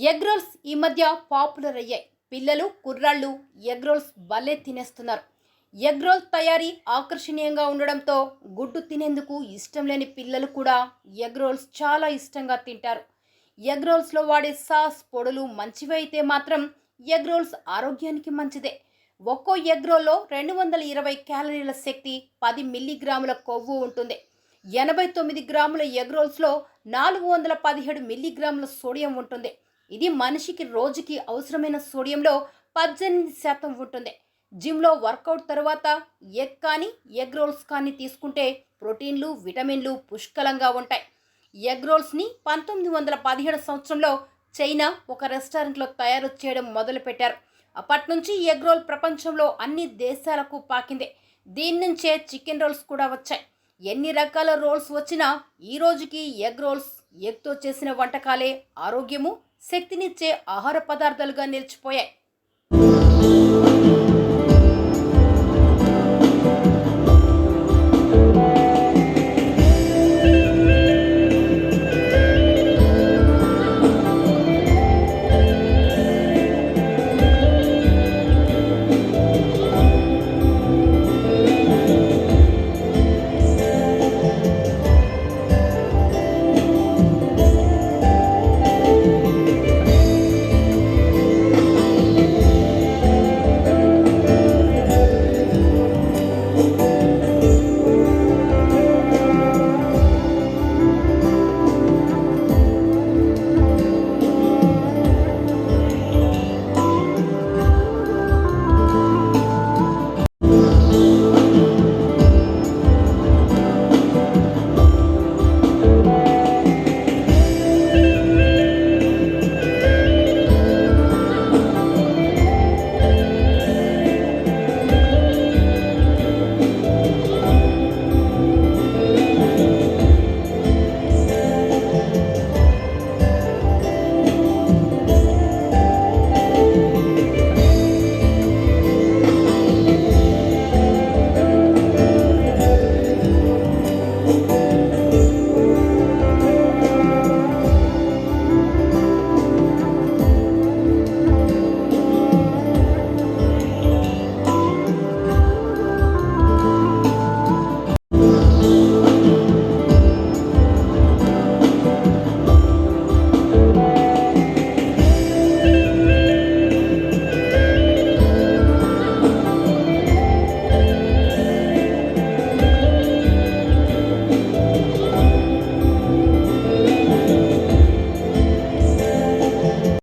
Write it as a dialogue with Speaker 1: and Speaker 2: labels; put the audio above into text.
Speaker 1: Egg rolls ఈ మధ్య popular అయ్యాయి. పిల్లలు, కుర్రాళ్ళు ఎగ్ రోల్స్ భలే తినేస్తున్నారు. ఎగ్ రోల్ తయారీ ఆకర్షణీయంగా ఉండడంతో గుడ్డు తినేందుకు ఇష్టం లేని పిల్లలు కూడా ఎగ్ రోల్స్ చాలా ఇష్టంగా తింటారు. ఎగ్ రోల్స్లో వాడే సాస్, పొడులు మంచివి అయితే మాత్రం ఎగ్ రోల్స్ ఆరోగ్యానికి మంచిదే. ఒక్కో ఎగ్ రోల్లో 220 క్యాలరీల శక్తి, 10 మిల్లీగ్రాముల కొవ్వు ఉంటుంది. 89 గ్రాముల ఎగ్ రోల్స్లో 417 మిల్లీగ్రాముల సోడియం ఉంటుంది. ఇది మనిషికి రోజుకి అవసరమైన సోడియంలో 18% ఉంటుంది. జిమ్లో వర్కౌట్ తర్వాత ఎగ్ కానీ ఎగ్ రోల్స్ కానీ తీసుకుంటే ప్రోటీన్లు, విటమిన్లు పుష్కలంగా ఉంటాయి. ఎగ్ రోల్స్ని 1917 సంవత్సరంలో చైనా ఒక రెస్టారెంట్లో తయారు చేయడం మొదలుపెట్టారు. అప్పటి నుంచి ఎగ్ రోల్ ప్రపంచంలో అన్ని దేశాలకు పాకింది. దీని నుంచే చికెన్ రోల్స్ కూడా వచ్చాయి. ఎన్ని రకాల రోల్స్ వచ్చినా ఈ రోజుకి ఎగ్ రోల్స్, ఎగ్తో చేసిన వంటకాలే ఆరోగ్యము, శక్తినిచ్చే ఆహార పదార్థాలుగా నిలిచిపోయాయి.